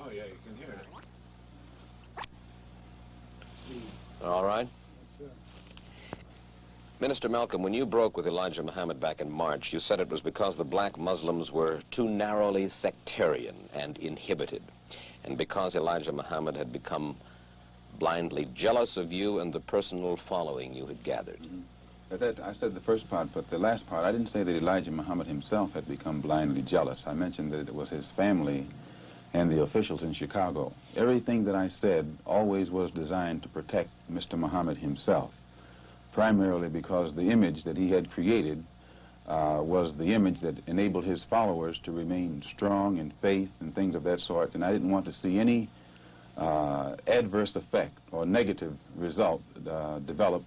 Oh, yeah, you can hear it. All right. Minister Malcolm, when you broke with Elijah Muhammad back in March, you said it was because the black Muslims were too narrowly sectarian and inhibited, and because Elijah Muhammad had become blindly jealous of you and the personal following you had gathered. I said the first part, but the last part, I didn't say that Elijah Muhammad himself had become blindly jealous. I mentioned that it was his family and the officials in Chicago. Everything that I said always was designed to protect Mr. Muhammad himself, primarily because the image that he had created was the image that enabled his followers to remain strong in faith and things of that sort, and I didn't want to see any adverse effect or negative result develop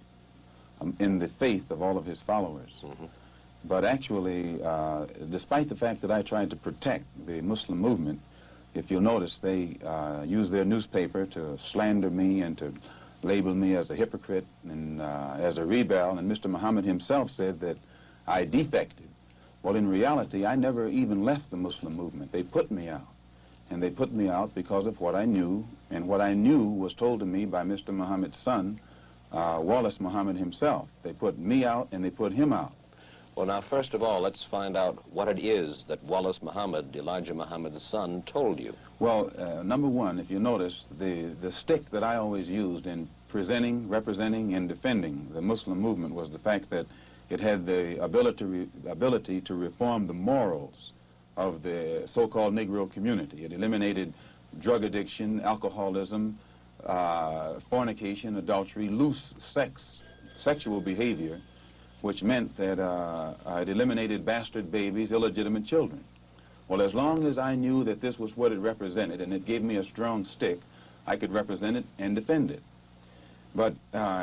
in the faith of all of his followers. But actually, despite the fact that I tried to protect the Muslim movement, if you'll notice, they used their newspaper to slander me and to label me as a hypocrite and as a rebel, and Mr. Muhammad himself said that I defected. Well, in reality, I never even left the Muslim movement. They put me out, and they put me out because of what I knew, and what I knew was told to me by Mr. Muhammad's son, Wallace Muhammad himself. They put me out, and they put him out. Well, now, first of all, let's find out what it is that Wallace Muhammad, Elijah Muhammad's son, told you. Well, number one, if you notice, the stick that I always used in presenting, representing, and defending the Muslim movement was the fact that it had the ability to reform the morals of the so-called Negro community. It eliminated drug addiction, alcoholism, fornication, adultery, loose sexual behavior, which meant that it eliminated bastard babies, illegitimate children. Well, as long as I knew that this was what it represented and it gave me a strong stick, I could represent it and defend it. But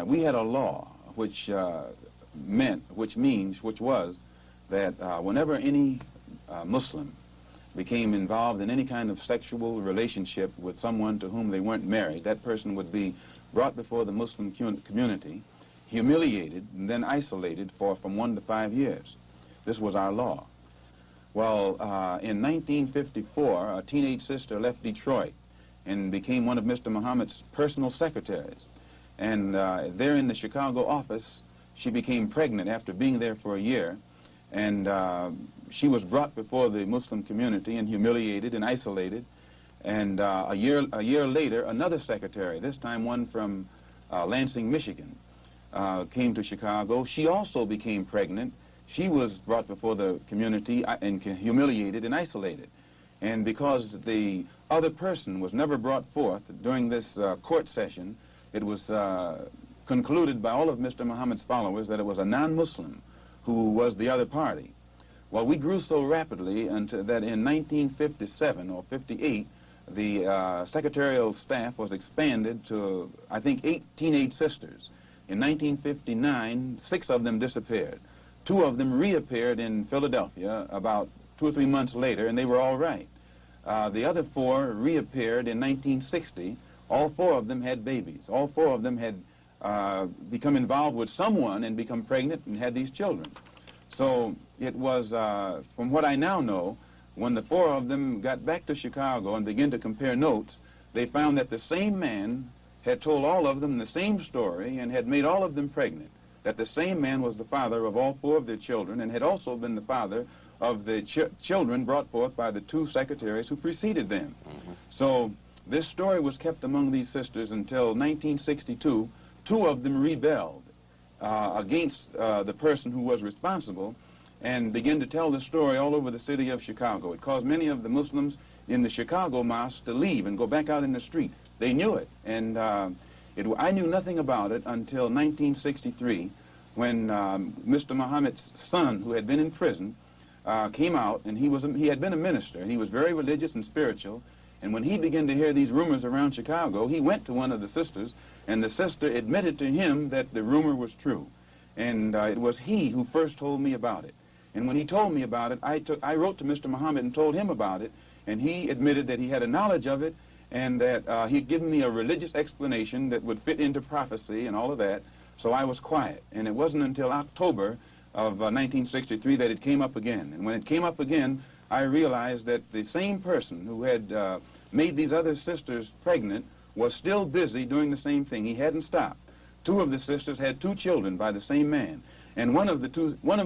we had a law which was that whenever any Muslim became involved in any kind of sexual relationship with someone to whom they weren't married, that person would be brought before the Muslim community, humiliated, and then isolated for from 1 to 5 years. This was our law. Well, in 1954, a teenage sister left Detroit and became one of Mr. Muhammad's personal secretaries. And there in the Chicago office, she became pregnant after being there for a year. And she was brought before the Muslim community and humiliated and isolated. And a year later, another secretary, this time one from Lansing, Michigan, came to Chicago. She also became pregnant. She was brought before the community and humiliated and isolated. And because the other person was never brought forth during this court session, it was concluded by all of Mr. Muhammad's followers that it was a non-Muslim who was the other party. Well, we grew so rapidly until that in 1957 or 58, the secretarial staff was expanded to, I think, 8 teenage sisters. In 1959, 6 of them disappeared. 2 of them reappeared in Philadelphia about 2 or 3 months later, and they were all right. The other 4 reappeared in 1960. All 4 of them had babies. All 4 of them had become involved with someone and become pregnant and had these children. So it was, from what I now know, when the 4 of them got back to Chicago and began to compare notes, they found that the same man had told all of them the same story and had made all of them pregnant, that the same man was the father of all 4 of their children and had also been the father of the children brought forth by the 2 secretaries who preceded them. So this story was kept among these sisters until 1962. 2 of them rebelled against the person who was responsible and began to tell the story all over the city of Chicago. It caused many of the Muslims in the Chicago mosque to leave and go back out in the street. They knew it, and I knew nothing about it until 1963 when Mr. Muhammad's son, who had been in prison, came out, and he had been a minister, and he was very religious and spiritual. And when he began to hear these rumors around Chicago, he went to one of the sisters, and the sister admitted to him that the rumor was true. And it was he who first told me about it. And when he told me about it, I wrote to Mr. Muhammad and told him about it, and he admitted that he had a knowledge of it, and that he'd given me a religious explanation that would fit into prophecy and all of that, so I was quiet. And it wasn't until October of 1963 that it came up again. And when it came up again, I realized that the same person who had made these other sisters pregnant was still busy doing the same thing. He hadn't stopped. Two of the sisters had 2 children by the same man. And one of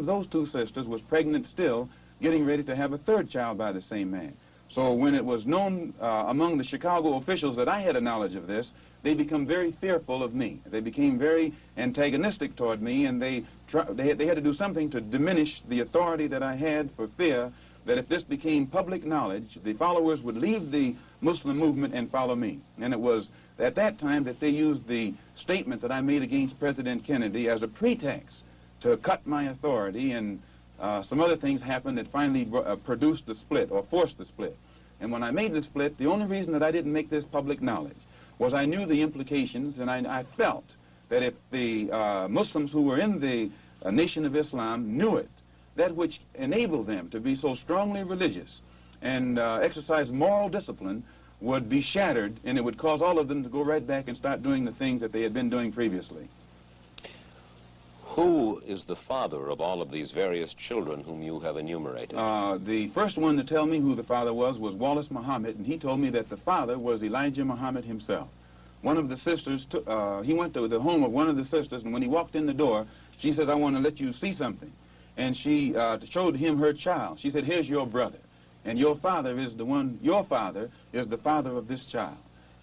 those 2 sisters was pregnant still, getting ready to have a 3rd child by the same man. So when it was known among the Chicago officials that I had a knowledge of this, they became very fearful of me. They became very antagonistic toward me, and they had to do something to diminish the authority that I had, for fear that if this became public knowledge, the followers would leave the Muslim movement and follow me. And it was at that time that they used the statement that I made against President Kennedy as a pretext to cut my authority, and some other things happened that finally produced the split, or forced the split. And when I made the split, the only reason that I didn't make this public knowledge was I knew the implications, and I felt that if the Muslims who were in the Nation of Islam knew it, that which enabled them to be so strongly religious and exercise moral discipline would be shattered, and it would cause all of them to go right back and start doing the things that they had been doing previously. Who is the father of all of these various children whom you have enumerated? The first one to tell me who the father was Wallace Muhammad, and he told me that the father was Elijah Muhammad himself. One of the sisters, he went to the home of one of the sisters, and when he walked in the door, she said, "I want to let you see something." And she showed him her child. She said, "Here's your brother, and your father is the father of this child."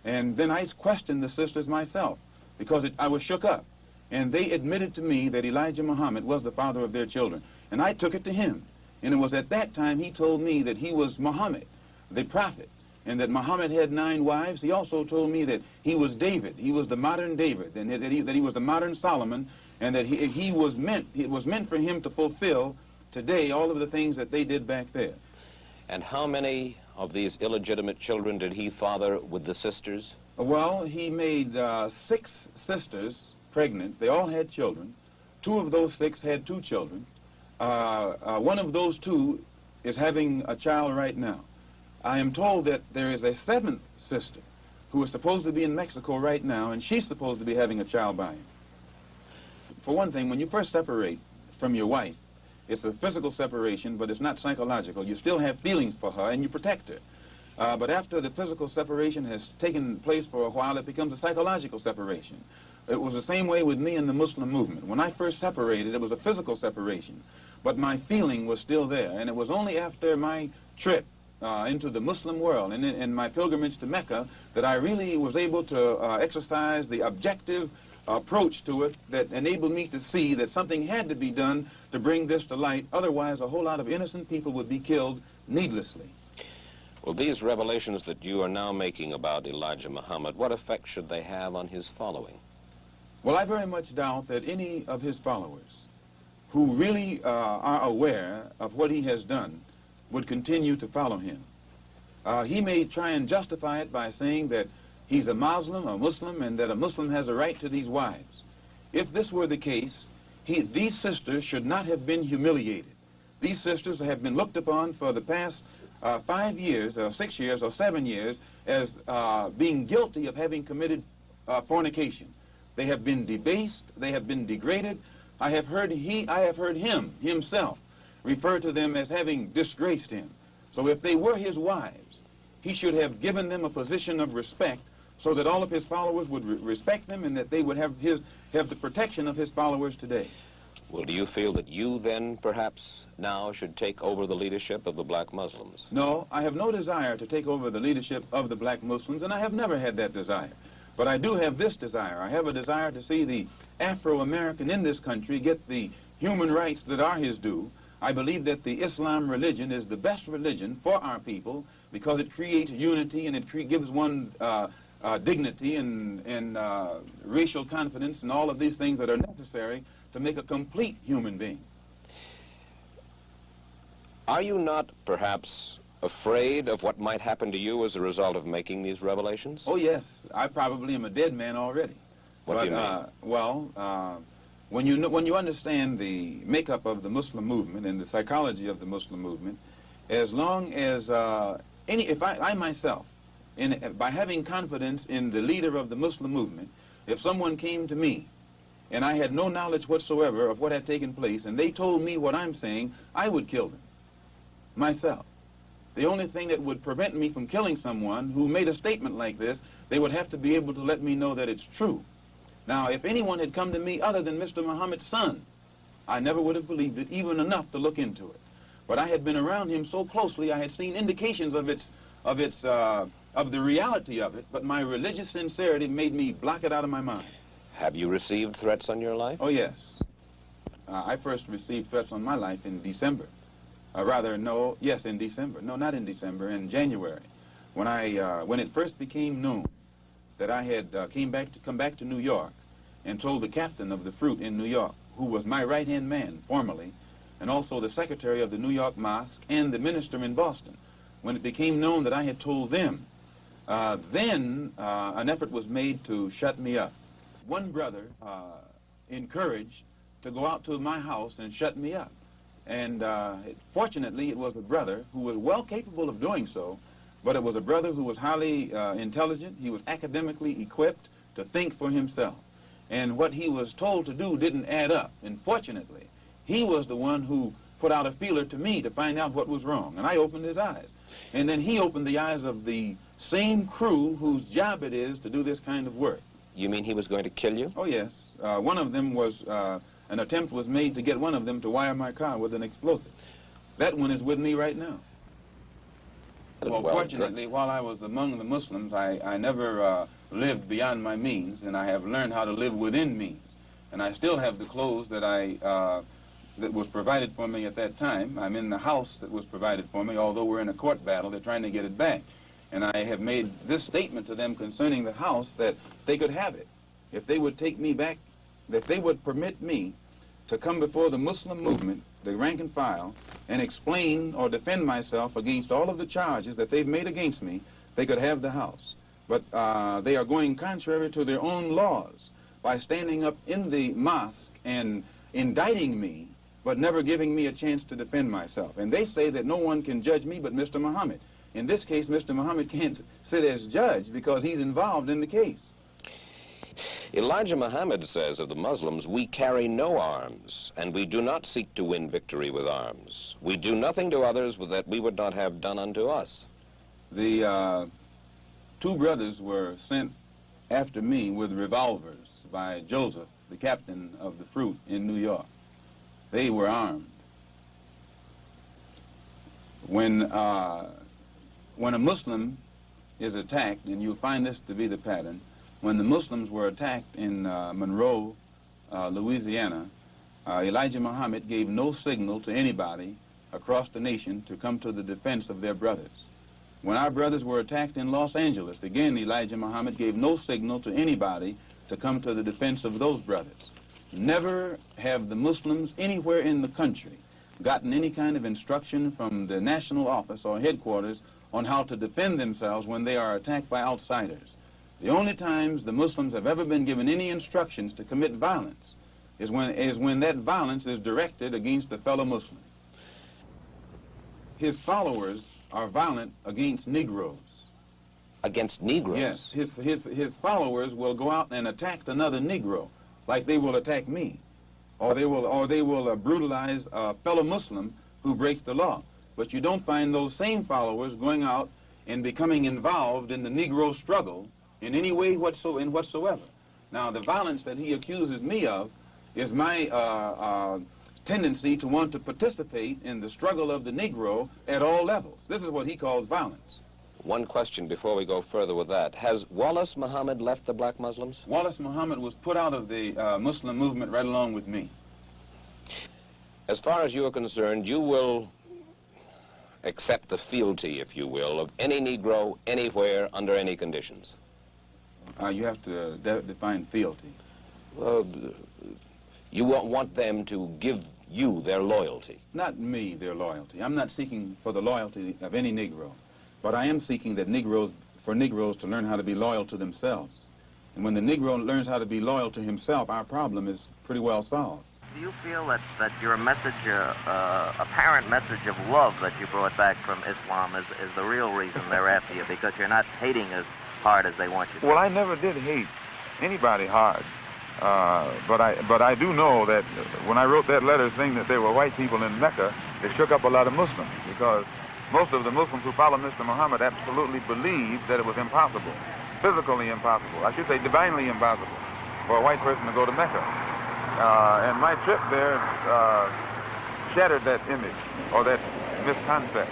And then I questioned the sisters myself, because I was shook up. And they admitted to me that Elijah Muhammad was the father of their children. And I took it to him. And it was at that time he told me that he was Muhammad, the prophet, and that Muhammad had 9 wives. He also told me that he was David. He was the modern David, and that he was the modern Solomon, and that it was meant for him to fulfill today all of the things that they did back there. And how many of these illegitimate children did he father with the sisters? Well, he made 6 sisters pregnant. They all had children. 2 of those 6 had 2 children. One of those 2 is having a child right now. I am told that there is a 7th sister who is supposed to be in Mexico right now, and she's supposed to be having a child by him. For one thing, when you first separate from your wife, it's a physical separation, but it's not psychological. You still have feelings for her, and you protect her. But after the physical separation has taken place for a while, it becomes a psychological separation. It was the same way with me and the Muslim movement. When I first separated, it was a physical separation, but my feeling was still there. And it was only after my trip into the Muslim world and my pilgrimage to Mecca that I really was able to exercise the objective approach to it that enabled me to see that something had to be done to bring this to light. Otherwise, a whole lot of innocent people would be killed needlessly. Well, these revelations that you are now making about Elijah Muhammad, what effect should they have on his following? Well, I very much doubt that any of his followers who really are aware of what he has done would continue to follow him. He may try and justify it by saying that he's a Muslim, and that a Muslim has a right to these wives. If this were the case, these sisters should not have been humiliated. These sisters have been looked upon for the past 5 years, or 6 years, or 7 years as being guilty of having committed fornication. They have been debased. They have been degraded. I have heard him himself refer to them as having disgraced him. So if they were his wives, he should have given them a position of respect so that all of his followers would respect them, and that they would have the protection of his followers today. Well, do you feel that you then perhaps now should take over the leadership of the black Muslims? No, I have no desire to take over the leadership of the black Muslims, and I have never had that desire. But I do have this desire. I have a desire to see the Afro-American in this country get the human rights that are his due. I believe that the Islam religion is the best religion for our people because it creates unity, and it gives one dignity and racial confidence and all of these things that are necessary to make a complete human being. Are you not perhaps afraid of what might happen to you as a result of making these revelations? Oh, yes. I probably am a dead man already. What do you mean? Well, when you understand the makeup of the Muslim movement and the psychology of the Muslim movement, as long as if I myself, by having confidence in the leader of the Muslim movement, if someone came to me and I had no knowledge whatsoever of what had taken place, and they told me what I'm saying, I would kill them myself. The only thing that would prevent me from killing someone who made a statement like this, they would have to be able to let me know that it's true. Now, if anyone had come to me other than Mr. Muhammad's son, I never would have believed it, even enough to look into it. But I had been around him so closely, I had seen indications of the reality of it, but my religious sincerity made me block it out of my mind. Have you received threats on your life? Oh, yes. I first received threats on my life in December. In December. No, not in December, in January. When it first became known that I had come back to New York and told the captain of the fruit in New York, who was my right-hand man formerly, and also the secretary of the New York Mosque and the minister in Boston. When it became known that I had told them, then an effort was made to shut me up. One brother encouraged to go out to my house and shut me up. And fortunately, it was a brother who was well capable of doing so, but it was a brother who was highly intelligent. He was academically equipped to think for himself. And what he was told to do didn't add up. And fortunately, he was the one who put out a feeler to me to find out what was wrong. And I opened his eyes. And then he opened the eyes of the same crew whose job it is to do this kind of work. You mean he was going to kill you? Oh, yes. One of them was, an attempt was made to get one of them to wire my car with an explosive. That one is with me right now. Well, fortunately, while I was among the Muslims, I never lived beyond my means, and I have learned how to live within means. And I still have the clothes that that was provided for me at that time. I'm in the house that was provided for me, although we're in a court battle, they're trying to get it back. And I have made this statement to them concerning the house, that they could have it. If they would take me back, that they would permit me to come before the Muslim movement, the rank and file, and explain or defend myself against all of the charges that they've made against me, they could have the house. But they are going contrary to their own laws by standing up in the mosque and indicting me, but never giving me a chance to defend myself. And they say that no one can judge me but Mr. Muhammad. In this case, Mr. Muhammad can't sit as judge because he's involved in the case. Elijah Muhammad says of the Muslims, we carry no arms, and we do not seek to win victory with arms. We do nothing to others that we would not have done unto us. The two brothers were sent after me with revolvers by Joseph, the captain of the fruit in New York. They were armed. When a Muslim is attacked, and you'll find this to be the pattern, when the Muslims were attacked in Monroe, Louisiana, Elijah Muhammad gave no signal to anybody across the nation to come to the defense of their brothers. When our brothers were attacked in Los Angeles, again, Elijah Muhammad gave no signal to anybody to come to the defense of those brothers. Never have the Muslims anywhere in the country gotten any kind of instruction from the national office or headquarters on how to defend themselves when they are attacked by outsiders. The only times the Muslims have ever been given any instructions to commit violence is when that violence is directed against a fellow Muslim. His followers are violent against Negroes. Against Negroes? Yes, his followers will go out and attack another Negro, like they will attack me, or they will brutalize a fellow Muslim who breaks the law. But you don't find those same followers going out and becoming involved in the Negro struggle in any way whatsoever. Now, the violence that he accuses me of is my tendency to want to participate in the struggle of the Negro at all levels. This is what he calls violence. One question before we go further with that. Has Wallace Muhammad left the black Muslims? Wallace Muhammad was put out of the Muslim movement right along with me. As far as you are concerned, you will accept the fealty, if you will, of any Negro anywhere under any conditions? You have to define fealty. Well, you want them to give you their loyalty. Not me, their loyalty. I'm not seeking for the loyalty of any Negro, but I am seeking that for Negroes to learn how to be loyal to themselves. And when the Negro learns how to be loyal to himself, our problem is pretty well solved. Do you feel that your message, apparent message of love that you brought back from Islam is the real reason they're after you, because you're not hating as hard as they want you to? Well, I never did hate anybody hard. But I do know that when I wrote that letter saying that there were white people in Mecca, it shook up a lot of Muslims, because Most of the Muslims who follow Mr. Muhammad absolutely believe that it was impossible, physically impossible, I should say divinely impossible, for a white person to go to Mecca. And my trip there shattered that image, or that misconcept.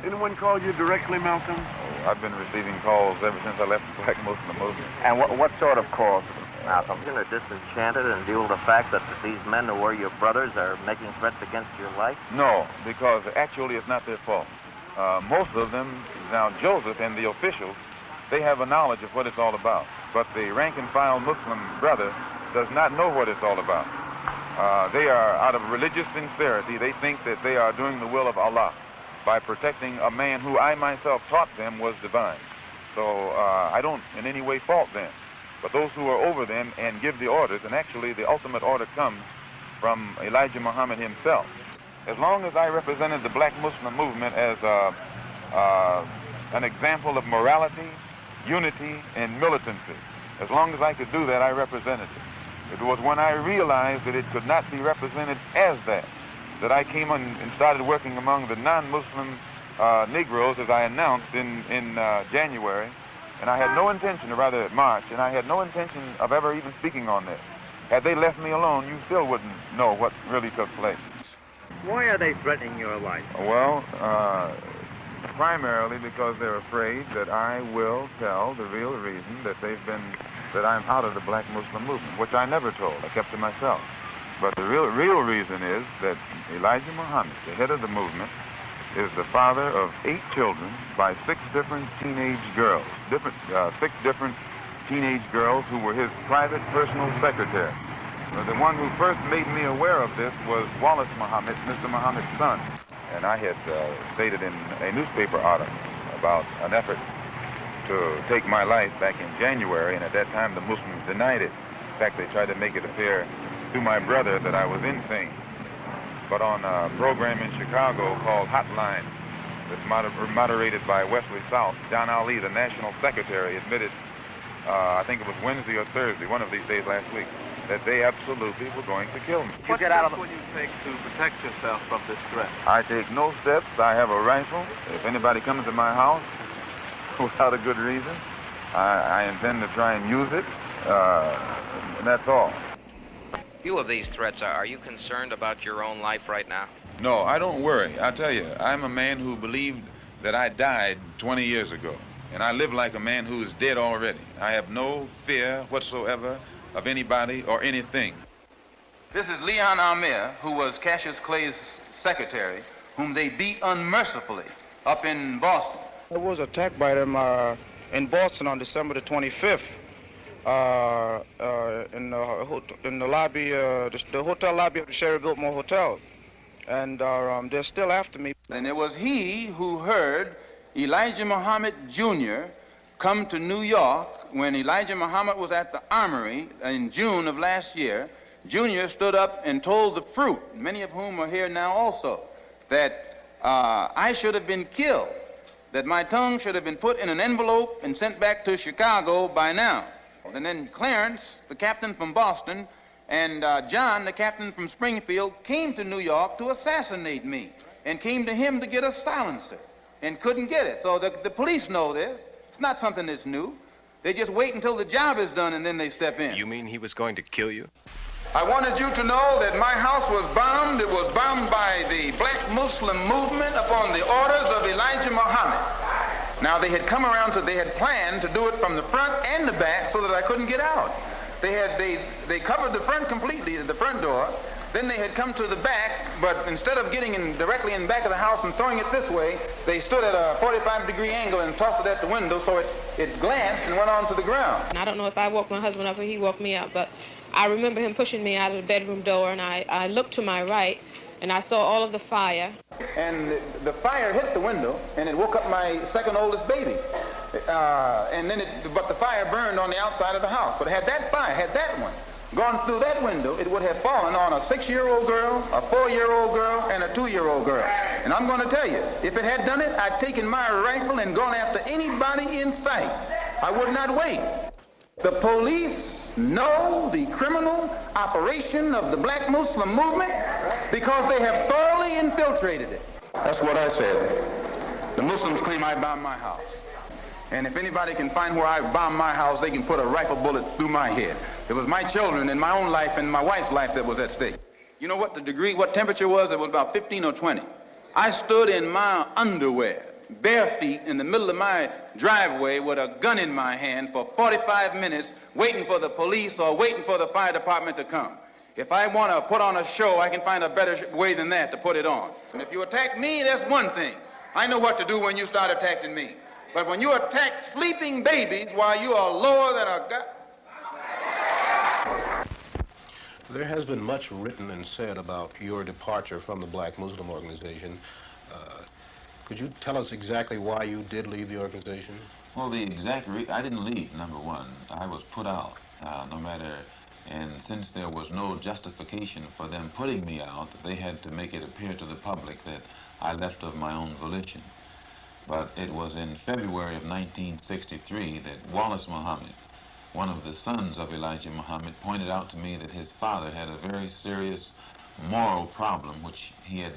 Anyone call you directly, Malcolm? I've been receiving calls ever since I left the Black Muslim movement. And what sort of calls, Malcolm? You're disenchanted in view of the fact that these men who were your brothers are making threats against your life? No, because actually it's not their fault. Most of them, now Joseph and the officials, they have a knowledge of what it's all about. But the rank and file Muslim brother does not know what it's all about. They are, out of religious sincerity, they think that they are doing the will of Allah by protecting a man who I myself taught them was divine. So I don't in any way fault them. But those who are over them and give the orders, and actually the ultimate order comes from Elijah Muhammad himself. As long as I represented the Black Muslim movement as an example of morality, unity, and militancy, as long as I could do that, I represented it. It was when I realized that it could not be represented as that I came on and started working among the non-Muslim Negroes, as I announced in January, and I had no intention, or rather March, and I had no intention of ever even speaking on this. Had they left me alone, you still wouldn't know what really took place. Why are they threatening your life? Well, primarily because they're afraid that I will tell the real reason that that I'm out of the Black Muslim movement, which I never told. I kept to myself. But the real reason is that Elijah Muhammad, the head of the movement, is the father of 8 children by 6 different teenage girls, 6 different teenage girls who were his private personal secretary. The one who first made me aware of this was Wallace Muhammad, Mr. Muhammad's son. And I had stated in a newspaper article about an effort to take my life back in January, and at that time the Muslims denied it. In fact, they tried to make it appear to my brother that I was insane. But on a program in Chicago called Hotline, that's moderated by Wesley South, John Ali, the national secretary, admitted, I think it was Wednesday or Thursday, one of these days last week, that they absolutely were going to kill me. What steps will you take to protect yourself from this threat? I take no steps. I have a rifle. If anybody comes to my house without a good reason, I intend to try and use it, and that's all. In view of these threats, are you concerned about your own life right now? No, I don't worry. I tell you, I'm a man who believed that I died 20 years ago, and I live like a man who is dead already. I have no fear whatsoever of anybody or anything. This is Leon Amir, who was Cassius Clay's secretary, whom they beat unmercifully up in Boston. I was attacked by them in Boston on December the 25th in the lobby, the hotel lobby of the Sherry Biltmore Hotel. And they're still after me. And it was he who heard Elijah Muhammad Jr. come to New York when Elijah Muhammad was at the Armory in June of last year. Junior stood up and told the Fruit, many of whom are here now also, that I should have been killed, that my tongue should have been put in an envelope and sent back to Chicago by now. And then Clarence, the captain from Boston, and John, the captain from Springfield, came to New York to assassinate me and came to him to get a silencer and couldn't get it. So the police know this. It's not something that's new. They just wait until the job is done and then they step in. You mean he was going to kill you? I wanted you to know that my house was bombed. It was bombed by the Black Muslim movement upon the orders of Elijah Muhammad. Now they had come around they had planned to do it from the front and the back so that I couldn't get out. They covered the front completely, the front door. Then they had come to the back, but instead of getting directly in the back of the house and throwing it this way, they stood at a 45-degree angle and tossed it at the window so it glanced and went onto the ground. And I don't know if I woke my husband up or he woke me up, but I remember him pushing me out of the bedroom door, and I looked to my right, and I saw all of the fire. And the fire hit the window, and it woke up my second oldest baby. But the fire burned on the outside of the house. But had that one gone through that window, it would have fallen on a 6-year-old girl, a 4-year-old girl, and a 2-year-old girl. And I'm going to tell you, if it had done it, I'd taken my rifle and gone after anybody in sight. I would not wait. The police know the criminal operation of the Black Muslim movement because they have thoroughly infiltrated it. That's what I said. The Muslims claim I bombed my house. And if anybody can find where I bombed my house, they can put a rifle bullet through my head. It was my children and my own life and my wife's life that was at stake. You know what the degree, what temperature was? It was about 15 or 20. I stood in my underwear, bare feet, in the middle of my driveway with a gun in my hand for 45 minutes, waiting for the police or waiting for the fire department to come. If I want to put on a show, I can find a better way than that to put it on. And if you attack me, that's one thing. I know what to do when you start attacking me. But when you attack sleeping babies while you are lower than a guy... There has been much written and said about your departure from the Black Muslim organization. Could you tell us exactly why you did leave the organization? Well, the exact I didn't leave, number one. I was put out, no matter, and since there was no justification for them putting me out, they had to make it appear to the public that I left of my own volition. But it was in February of 1963 that Wallace Muhammad, one of the sons of Elijah Muhammad, pointed out to me that his father had a very serious moral problem, which he had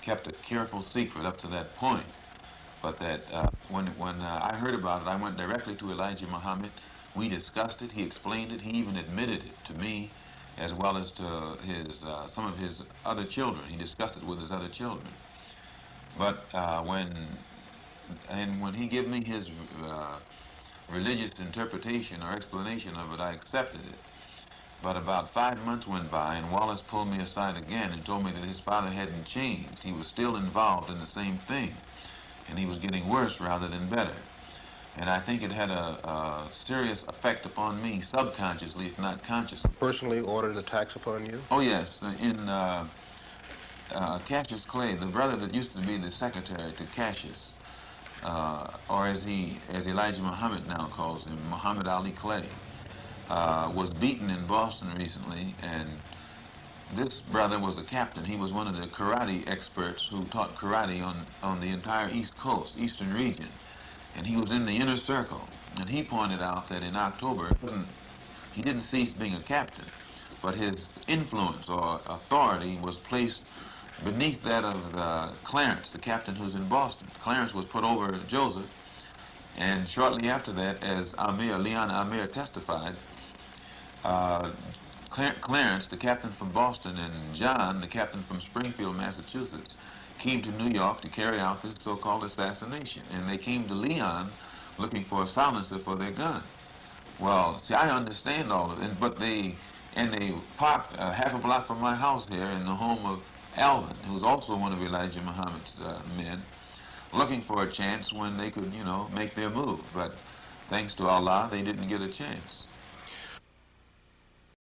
kept a careful secret up to that point. But that when I heard about it, I went directly to Elijah Muhammad. We discussed it. He explained it. He even admitted it to me, as well as to his some of his other children. He discussed it with his other children. But when he gave me his religious interpretation or explanation of it, I accepted it. But about 5 months went by, and Wallace pulled me aside again and told me that his father hadn't changed. He was still involved in the same thing, and he was getting worse rather than better. And I think it had a serious effect upon me, subconsciously, if not consciously. Personally ordered attacks upon you? Oh, yes. In Cassius Clay, the brother that used to be the secretary to Cassius, or as Elijah Muhammad now calls him, Muhammad Ali Clay, was beaten in Boston recently, and this brother was a captain. He was one of the karate experts who taught karate on the entire East Coast, Eastern region, and he was in the inner circle. And he pointed out that in October, he didn't cease being a captain, but his influence or authority was placed beneath that of Clarence, the captain who's in Boston. Clarence was put over Joseph, and shortly after that, as Leon Amir testified, Clarence, the captain from Boston, and John, the captain from Springfield, Massachusetts, came to New York to carry out this so-called assassination. And they came to Leon looking for a silencer for their gun. Well, see, I understand all of it, but they parked half a block from my house here in the home of Alvin, who's also one of Elijah Muhammad's men, looking for a chance when they could, make their move. But thanks to Allah, they didn't get a chance.